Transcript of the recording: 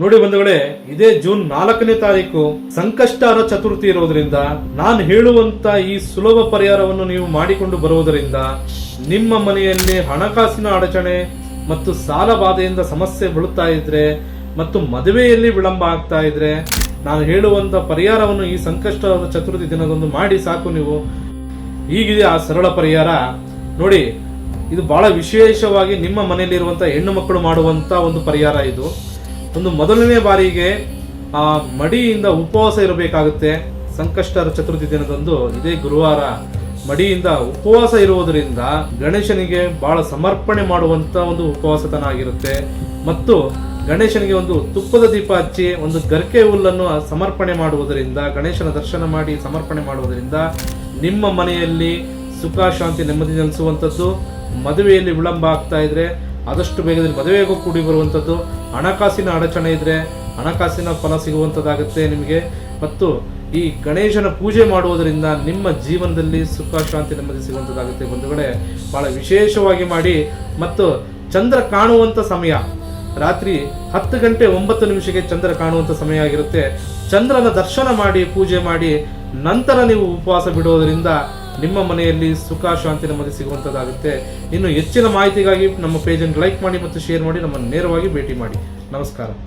ನೋಡಿ ಬಂಧುಗಳೇ, ಇದೇ ಜೂನ್ 4ನೇ ತಾರೀಕು ಸಂಕಷ್ಟಹರ ಚತುರ್ಥಿ ಇರೋದ್ರಿಂದ ನಾನು ಹೇಳುವಂತ ಈ ಸುಲಭ ಪರಿಹಾರವನ್ನು ನೀವು ಮಾಡಿಕೊಂಡು ಬರುವುದರಿಂದ ನಿಮ್ಮ ಮನೆಯಲ್ಲಿ ಹಣಕಾಸಿನ ಅಡಚಣೆ ಮತ್ತು ಸಾಲ ಬಾಧೆಯಿಂದ ಸಮಸ್ಯೆ ಬೀಳುತ್ತಾ ಇದ್ರೆ ಮತ್ತು ಮದುವೆಯಲ್ಲಿ ವಿಳಂಬ ಆಗ್ತಾ ಇದ್ರೆ ನಾನು ಹೇಳುವಂತ ಪರಿಹಾರವನ್ನು ಈ ಸಂಕಷ್ಟಹರ ಚತುರ್ಥಿ ದಿನದಂದು ಮಾಡಿ ಸಾಕು. ನೀವು ಹೀಗಿದೆ ಆ ಸರಳ ಪರಿಹಾರ. ನೋಡಿ, ಇದು ಬಹಳ ವಿಶೇಷವಾಗಿ ನಿಮ್ಮ ಮನೆಯಲ್ಲಿರುವಂತಹ ಹೆಣ್ಣು ಮಕ್ಕಳು ಮಾಡುವಂತ ಒಂದು ಪರಿಹಾರ. ಇದು ಒಂದು ಮೊದಲನೇ ಬಾರಿಗೆ ಆ ಮಡಿಯಿಂದ ಉಪವಾಸ ಇರಬೇಕಾಗುತ್ತೆ. ಸಂಕಷ್ಟಹರ ಚತುರ್ಥಿ ದಿನದಂದು ಇದೇ ಗುರುವಾರ ಮಡಿಯಿಂದ ಉಪವಾಸ ಇರುವುದರಿಂದ ಗಣೇಶನಿಗೆ ಬಹಳ ಸಮರ್ಪಣೆ ಮಾಡುವಂತ ಒಂದು ಉಪವಾಸತನ ಆಗಿರುತ್ತೆ. ಮತ್ತು ಗಣೇಶನಿಗೆ ಒಂದು ತುಪ್ಪದ ದೀಪ ಹಚ್ಚಿ ಒಂದು ಗರಿಕೆ ಹುಲ್ಲನ್ನು ಸಮರ್ಪಣೆ ಮಾಡುವುದರಿಂದ, ಗಣೇಶನ ದರ್ಶನ ಮಾಡಿ ಸಮರ್ಪಣೆ ಮಾಡುವುದರಿಂದ ನಿಮ್ಮ ಮನೆಯಲ್ಲಿ ಸುಖ ಶಾಂತಿ ನೆಮ್ಮದಿ ನೆಲೆಸುವಂಥದ್ದು. ಮದುವೆಯಲ್ಲಿ ವಿಳಂಬ ಆಗ್ತಾ ಇದ್ರೆ ಆದಷ್ಟು ಬೇಗದಲ್ಲಿ ಮದುವೆಗೂ ಕೂಡಿ ಬರುವಂಥದ್ದು. ಹಣಕಾಸಿನ ಅಡಚಣೆ ಇದ್ರೆ ಹಣಕಾಸಿನ ಫಲ ಸಿಗುವಂಥದ್ದಾಗುತ್ತೆ ನಿಮಗೆ. ಮತ್ತು ಈ ಗಣೇಶನ ಪೂಜೆ ಮಾಡುವುದರಿಂದ ನಿಮ್ಮ ಜೀವನದಲ್ಲಿ ಸುಖ ಶಾಂತಿ ನೆಮ್ಮದಿ ಸಿಗುವಂಥದ್ದಾಗುತ್ತೆ. ಬಂಧುಗಳೇ, ಬಹಳ ವಿಶೇಷವಾಗಿ ಮಾಡಿ. ಮತ್ತು ಚಂದ್ರ ಕಾಣುವಂಥ ಸಮಯ ರಾತ್ರಿ 10 ಗಂಟೆ 9 ನಿಮಿಷಕ್ಕೆ ಚಂದ್ರ ಕಾಣುವಂಥ ಸಮಯ ಆಗಿರುತ್ತೆ. ಚಂದ್ರನ ದರ್ಶನ ಮಾಡಿ ಪೂಜೆ ಮಾಡಿ ನಂತರ ನೀವು ಉಪವಾಸ ಬಿಡುವುದರಿಂದ ನಿಮ್ಮ ಮನೆಯಲ್ಲಿ ಸುಖ ಶಾಂತಿ ನೆಮ್ಮದಿ ಸಿಗುವಂಥದ್ದಾಗುತ್ತೆ. ಇನ್ನು ಹೆಚ್ಚಿನ ಮಾಹಿತಿಗಾಗಿ ನಮ್ಮ ಪೇಜನ್ನು ಲೈಕ್ ಮಾಡಿ ಮತ್ತು ಶೇರ್ ಮಾಡಿ, ನಮ್ಮನ್ನು ನೇರವಾಗಿ ಭೇಟಿ ಮಾಡಿ. ನಮಸ್ಕಾರ.